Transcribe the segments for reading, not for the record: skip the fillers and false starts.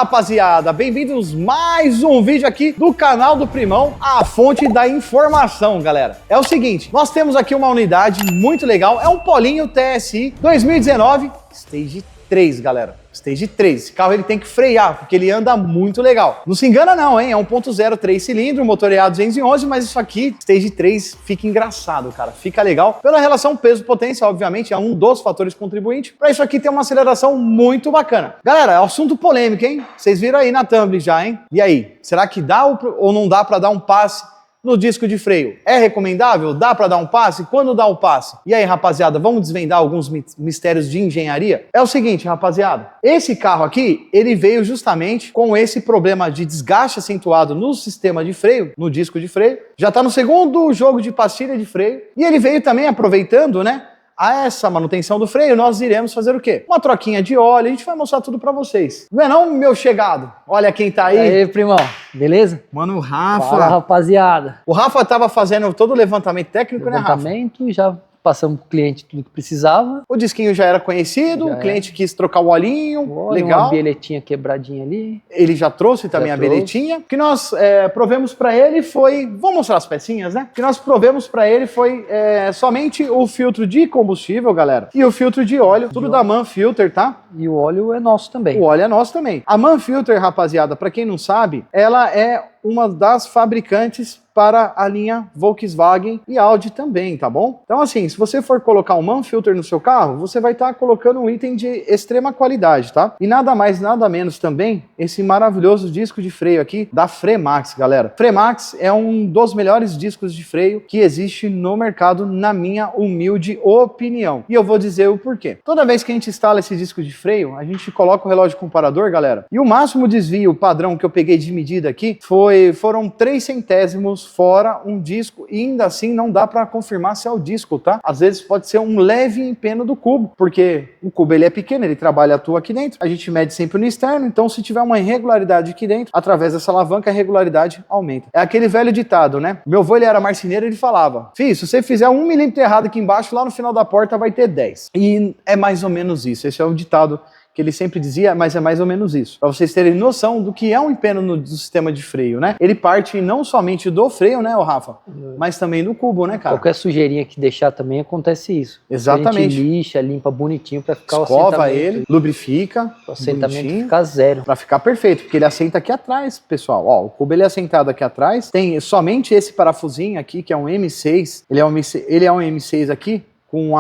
rapaziada, bem-vindos mais um vídeo aqui do canal do Primão, a fonte da informação, galera. É o seguinte, nós temos aqui uma unidade muito legal, é um Polinho TSI 2019 Stage 3, galera. Stage 3. Esse carro ele tem que frear, porque ele anda muito legal. Não se engana não, hein? É 1.0 3 cilindros, motor EA 211, mas isso aqui, Stage 3, fica engraçado, cara. Fica legal. Pela relação peso-potência, obviamente, é um dos fatores contribuintes. Para isso aqui ter uma aceleração muito bacana. Galera, é um assunto polêmico, hein? Vocês viram aí na thumb já, hein? E aí, será que dá ou não dá para dar um passe no disco de freio? É recomendável? Dá para dar um passe? Quando dá o passe? E aí, rapaziada, vamos desvendar alguns mistérios de engenharia? É o seguinte, rapaziada, esse carro aqui, ele veio justamente com esse problema de desgaste acentuado no sistema de freio, no disco de freio. Já está no segundo jogo de pastilha de freio. E ele veio também aproveitando, né, a essa manutenção do freio, nós iremos fazer o quê? Uma troquinha de óleo, a gente vai mostrar tudo pra vocês. Não é não, meu chegado? Olha quem tá aí. E aí, primão, beleza? Mano, o Rafa. Fala, rapaziada. O Rafa tava fazendo todo o levantamento técnico, né, Rafa? Levantamento, já passamos pro cliente tudo que precisava. O disquinho já era conhecido, o cliente quis trocar o olhinho, legal. Uma bieletinha quebradinha ali. Ele já trouxe também a bieletinha. O que nós provemos pra ele foi... Vamos mostrar as pecinhas, né? O que nós provemos pra ele foi somente o filtro de combustível, galera, e o filtro de óleo, tudo da MAN Filter, tá? E o óleo é nosso também. O óleo é nosso também. A MAN Filter, rapaziada, pra quem não sabe, ela é uma das fabricantes para a linha Volkswagen e Audi também, tá bom? Então assim, se você for colocar um MAN Filter no seu carro, você vai estar colocando um item de extrema qualidade, tá? E nada mais, nada menos também, esse maravilhoso disco de freio aqui da Fremax, galera. Fremax é um dos melhores discos de freio que existe no mercado, na minha humilde opinião. E eu vou dizer o porquê. Toda vez que a gente instala esse disco de freio, a gente coloca o relógio comparador, galera, e o máximo desvio padrão que eu peguei de medida aqui foram 3 centésimos fora um disco, e ainda assim não dá para confirmar se é o disco, tá? Às vezes pode ser um leve empeno do cubo, porque o cubo ele é pequeno, ele trabalha à toa aqui dentro, a gente mede sempre no externo, então se tiver uma irregularidade aqui dentro, através dessa alavanca a regularidade aumenta. É aquele velho ditado, né? Meu avô, ele era marceneiro, ele falava: filho, se você fizer 1 milímetro errado aqui embaixo, lá no final da porta vai ter 10. E é mais ou menos isso, esse é o ditado que ele sempre dizia, mas é mais ou menos isso. Para vocês terem noção do que é um empeno no sistema de freio, né? Ele parte não somente do freio, né, o Rafa? Mas também do cubo, né, cara? Qualquer sujeirinha que deixar também acontece isso. Exatamente. A gente lixa, limpa bonitinho para ficar o escova assentamento. Ele, lubrifica. O assentamento ficar zero. Para ficar perfeito, porque ele assenta aqui atrás, pessoal. Ó, o cubo ele é assentado aqui atrás. Tem somente esse parafusinho aqui, que é um M6. Ele é um M6 aqui, com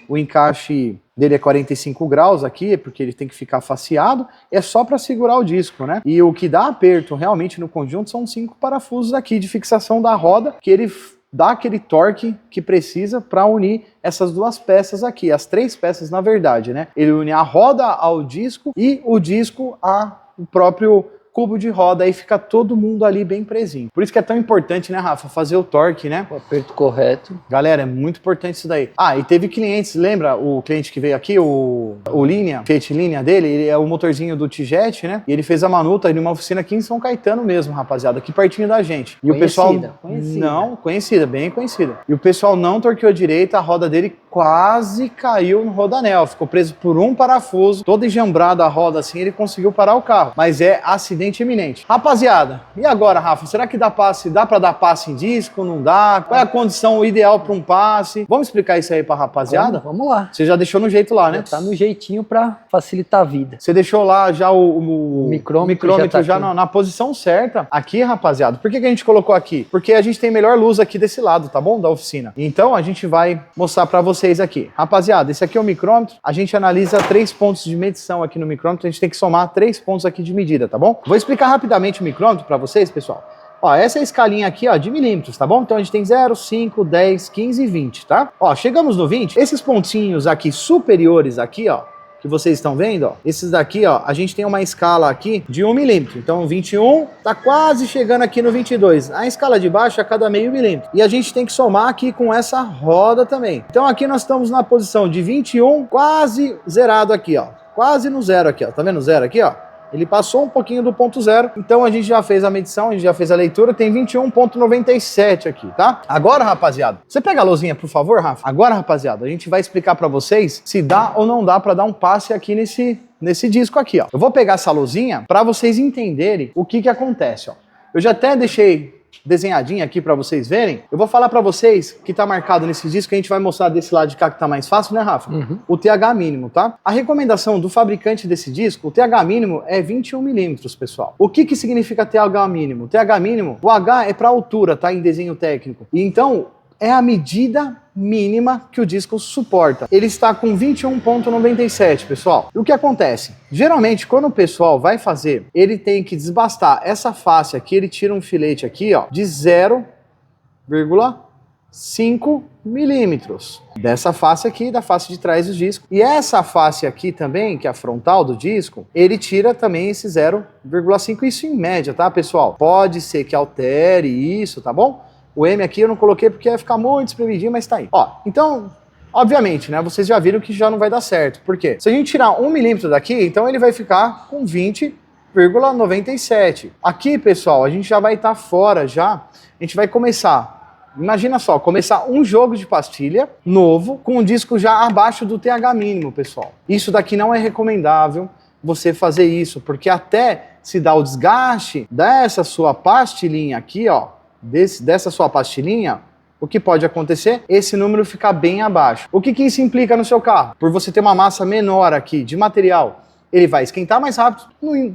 o encaixe dele é 45 graus aqui, porque ele tem que ficar faceado, é só para segurar o disco, né? E o que dá aperto realmente no conjunto são 5 parafusos aqui de fixação da roda, que ele dá aquele torque que precisa para unir essas duas peças aqui, as 3 peças na verdade, né? Ele une a roda ao disco e o disco ao próprio cubo de roda, aí fica todo mundo ali bem presinho. Por isso que é tão importante, né, Rafa, fazer o torque, né? O aperto correto. Galera, é muito importante isso daí. Ah, e teve clientes, lembra o cliente que veio aqui, o Linha, Fiat Linha dele, ele é o motorzinho do T-Jet, né? E ele fez a manuta em uma oficina aqui em São Caetano mesmo, rapaziada, aqui pertinho da gente. E conhecida, o pessoal... Não, conhecida, bem conhecida. E o pessoal não torqueou direito, a roda dele quase caiu no rodanel, ficou preso por um parafuso, toda enjambrada a roda assim, ele conseguiu parar o carro. Mas é acidente iminente. Rapaziada, e agora, Rafa? Será que dá para dar passe em disco? Não dá? Qual é a condição ideal para um passe? Vamos explicar isso aí pra rapaziada? Vamos lá. Você já deixou no jeito lá, né? Já tá no jeitinho para facilitar a vida. Você deixou lá já o micrômetro já na posição certa. Aqui, rapaziada, por que a gente colocou aqui? Porque a gente tem melhor luz aqui desse lado, tá bom? Da oficina. Então a gente vai mostrar para vocês aqui. Rapaziada, esse aqui é o micrômetro. A gente analisa 3 pontos de medição aqui no micrômetro. A gente tem que somar 3 pontos aqui de medida, tá bom? Vou explicar rapidamente o micrômetro para vocês, pessoal. Ó, essa é a escalinha aqui, ó, de milímetros, tá bom? Então a gente tem 0, 5, 10, 15 e 20, tá? Ó, chegamos no 20, esses pontinhos aqui superiores aqui, ó, que vocês estão vendo, ó, esses daqui, ó, a gente tem uma escala aqui de 1 milímetro. Então 21 tá quase chegando aqui no 22. A escala de baixo é a cada meio milímetro. E a gente tem que somar aqui com essa roda também. Então aqui nós estamos na posição de 21, quase zerado aqui, ó. Quase no zero aqui, ó. Tá vendo o zero aqui, ó? Ele passou um pouquinho do ponto zero, então a gente já fez a medição, a gente já fez a leitura, tem 21,97 aqui, tá? Agora, rapaziada, você pega a luzinha, por favor, Rafa? Agora, rapaziada, a gente vai explicar pra vocês se dá ou não dá pra dar um passe aqui nesse disco aqui, ó. Eu vou pegar essa luzinha para vocês entenderem o que acontece, ó. Eu já até deixei desenhadinho aqui para vocês verem. Eu vou falar para vocês que tá marcado nesse disco, que a gente vai mostrar desse lado de cá que tá mais fácil, né, Rafa? O TH mínimo, tá? A recomendação do fabricante desse disco, o TH mínimo é 21 milímetros, pessoal. O que significa TH mínimo? TH mínimo, o H é para altura, tá? Em desenho técnico. E então, é a medida mínima que o disco suporta. Ele está com 21,97, pessoal. E o que acontece? Geralmente, quando o pessoal vai fazer, ele tem que desbastar essa face aqui, ele tira um filete aqui, ó, de 0,5 milímetros. Dessa face aqui, da face de trás do disco. E essa face aqui também, que é a frontal do disco, ele tira também esse 0,5, isso em média, tá, pessoal? Pode ser que altere isso, tá bom? O M aqui eu não coloquei porque ia ficar muito espremidinho, mas tá aí. Ó, então, obviamente, né, vocês já viram que já não vai dar certo. Por quê? Se a gente tirar 1 milímetro daqui, então ele vai ficar com 20,97. Aqui, pessoal, a gente já vai estar fora já. A gente vai começar, imagina só, começar um jogo de pastilha novo com o disco já abaixo do TH mínimo, pessoal. Isso daqui não é recomendável você fazer isso, porque até se dá o desgaste dessa sua pastilhinha aqui, ó, dessa sua pastilhinha, o que pode acontecer? Esse número ficar bem abaixo. O que isso implica no seu carro? Por você ter uma massa menor aqui de material, ele vai esquentar mais rápido,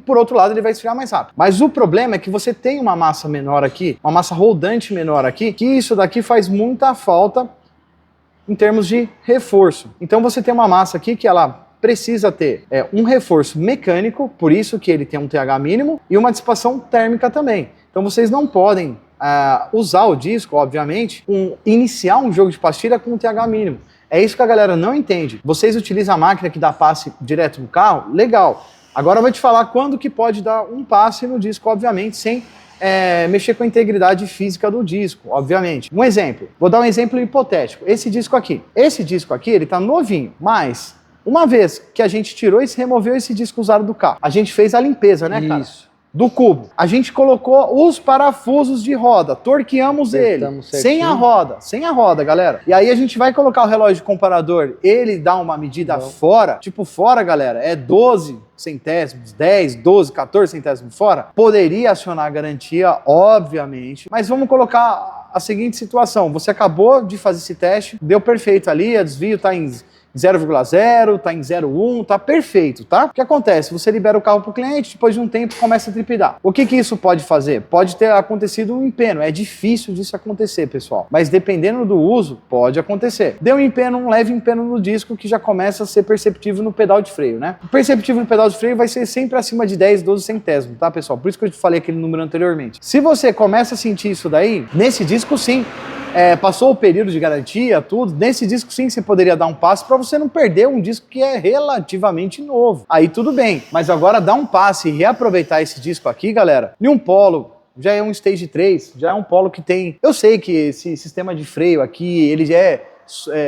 por outro lado ele vai esfriar mais rápido. Mas o problema é que você tem uma massa menor aqui, uma massa rodante menor aqui, que isso daqui faz muita falta em termos de reforço. Então você tem uma massa aqui que ela precisa ter um reforço mecânico, por isso que ele tem um TH mínimo, e uma dissipação térmica também. Então vocês não podem usar o disco, obviamente, iniciar um jogo de pastilha com um TH mínimo. É isso que a galera não entende. Vocês utilizam a máquina que dá passe direto no carro? Legal. Agora eu vou te falar quando que pode dar um passe no disco, obviamente, sem mexer com a integridade física do disco, obviamente. Um exemplo, vou dar um exemplo hipotético. Esse disco aqui, ele tá novinho, mas uma vez que a gente tirou e removeu esse disco usado do carro, a gente fez a limpeza, né, cara? Isso. Do cubo. A gente colocou os parafusos de roda, torqueamos ele, sem a roda, galera. E aí a gente vai colocar o relógio comparador, ele dá uma medida fora, tipo fora, galera, é 12 centésimos, 10, 12, 14 centésimos fora. Poderia acionar a garantia, obviamente, mas vamos colocar a seguinte situação, você acabou de fazer esse teste, deu perfeito ali, o desvio tá em 0,0, tá em 0,1, tá perfeito, tá? O que acontece? Você libera o carro pro cliente, depois de um tempo começa a tripidar. O que isso pode fazer? Pode ter acontecido um empeno, é difícil disso acontecer, pessoal, mas dependendo do uso, pode acontecer. Deu um empeno, um leve empeno no disco que já começa a ser perceptível no pedal de freio, né? O perceptível no pedal de freio vai ser sempre acima de 10, 12 centésimos, tá, pessoal? Por isso que eu te falei aquele número anteriormente. Se você começa a sentir isso daí, nesse disco sim, passou o período de garantia, tudo, nesse disco sim você poderia dar um passe para você não perder um disco que é relativamente novo. Aí tudo bem, mas agora dar um passe e reaproveitar esse disco aqui, galera, e um Polo, já é um Stage 3, já é um Polo que tem... Eu sei que esse sistema de freio aqui, ele já é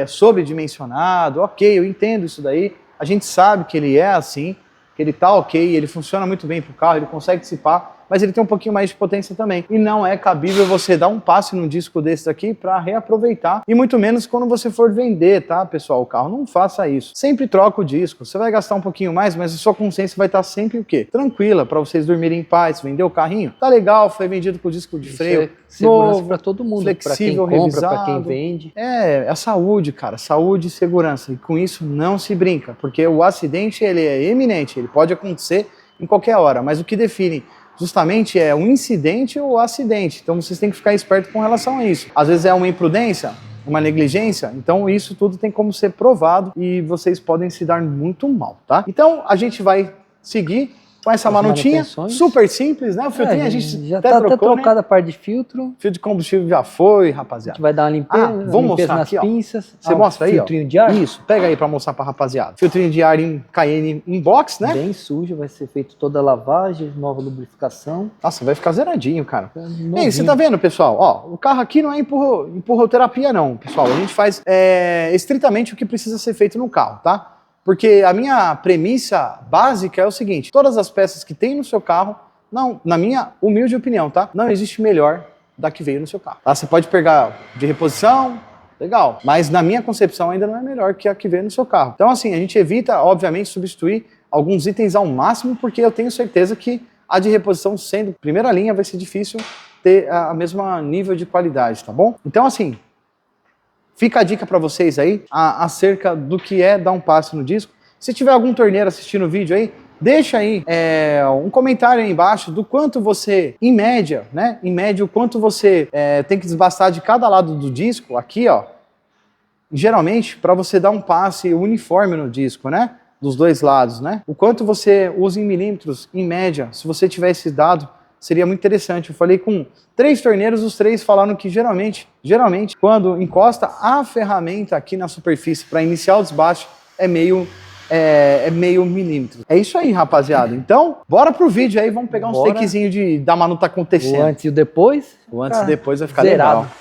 sobredimensionado, ok, eu entendo isso daí, a gente sabe que ele é assim, que ele tá ok, ele funciona muito bem pro carro, ele consegue dissipar, mas ele tem um pouquinho mais de potência também. E não é cabível você dar um passe num disco desses aqui para reaproveitar, e muito menos quando você for vender, tá, pessoal, o carro. Não faça isso. Sempre troca o disco. Você vai gastar um pouquinho mais, mas a sua consciência vai estar sempre o quê? Tranquila, para vocês dormirem em paz, vender o carrinho. Tá legal, foi vendido com o disco de freio. Segurança para todo mundo, flexível, pra quem compra, revisado. para quem vende. É a saúde, cara, saúde e segurança. E com isso não se brinca, porque o acidente ele é iminente, ele pode acontecer em qualquer hora, mas o que define justamente é um incidente ou acidente. Então vocês têm que ficar espertos com relação a isso. Às vezes é uma imprudência, uma negligência, então isso tudo tem como ser provado e vocês podem se dar muito mal, tá? Então a gente vai seguir com essa manutinha, super simples, né? O filtrinho a gente já até tá trocou, trocado, né? a parte de filtro. Filtro de combustível já foi, rapaziada. A gente vai dar uma limpeza, vamos mostrar nas aqui, pinças. Você mostra aí, filtrinho de ar. Isso, pega aí pra mostrar pra rapaziada. Filtrinho de ar em Cayenne Inbox, né? Bem sujo, vai ser feito toda a lavagem, nova lubrificação. Nossa, vai ficar zeradinho, cara. Novinho. Ei, você tá vendo, pessoal? Ó, o carro aqui não é empurroterapia não, pessoal. A gente faz estritamente o que precisa ser feito no carro, tá? Porque a minha premissa básica é o seguinte, todas as peças que tem no seu carro, não, na minha humilde opinião, tá? Não existe melhor da que veio no seu carro. Tá? Você pode pegar de reposição, legal, mas na minha concepção ainda não é melhor que a que veio no seu carro. Então assim, a gente evita, obviamente, substituir alguns itens ao máximo, porque eu tenho certeza que a de reposição, sendo primeira linha, vai ser difícil ter a mesma nível de qualidade, tá bom? Então, assim, fica a dica para vocês aí acerca do que é dar um passe no disco. Se tiver algum torneiro assistindo o vídeo aí, deixa aí um comentário aí embaixo do quanto você, em média, né? Em média, o quanto você tem que desbastar de cada lado do disco, aqui, ó. Geralmente, para você dar um passe uniforme no disco, né? Dos dois lados, né? O quanto você usa em milímetros, em média, se você tiver esse dado, seria muito interessante. Eu falei com 3 torneiros, os 3 falaram que geralmente, quando encosta a ferramenta aqui na superfície para iniciar o desbaste, é meio milímetro. É isso aí, rapaziada. Então, bora pro vídeo aí, vamos pegar uns takezinhos da Manu tá acontecendo. O antes e o depois. O antes e depois vai ficar zerado. legal.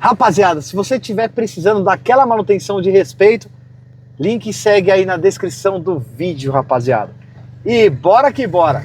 Rapaziada, se você estiver precisando daquela manutenção de respeito, link segue aí na descrição do vídeo, rapaziada. E bora que bora!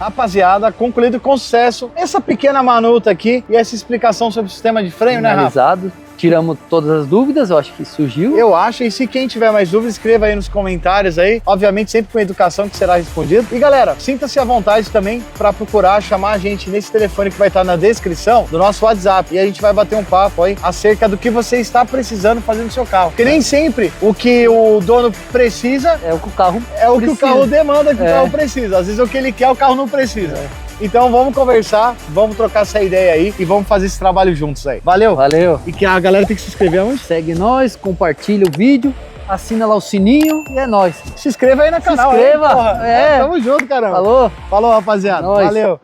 Rapaziada, concluído com sucesso essa pequena manuta aqui e essa explicação sobre o sistema de freio, né, Rafa? Tiramos todas as dúvidas, eu acho que surgiu. Eu acho, e se quem tiver mais dúvidas, escreva aí nos comentários aí. Obviamente sempre com educação que será respondido. E galera, sinta-se à vontade também para procurar, chamar a gente nesse telefone que vai estar na descrição do nosso WhatsApp. E a gente vai bater um papo aí acerca do que você está precisando fazer no seu carro. Porque nem sempre o que o dono precisa é o que o carro que o carro demanda que o carro precisa. Às vezes o que ele quer, o carro não precisa. Então vamos conversar, vamos trocar essa ideia aí e vamos fazer esse trabalho juntos aí. Valeu? Valeu. E que a galera tem que se inscrever onde? Segue nós, compartilha o vídeo, assina lá o sininho e é nóis. Se inscreva aí no canal. Se inscreva. Aí, tamo junto, caramba. Falou. Falou, rapaziada. Nóis. Valeu.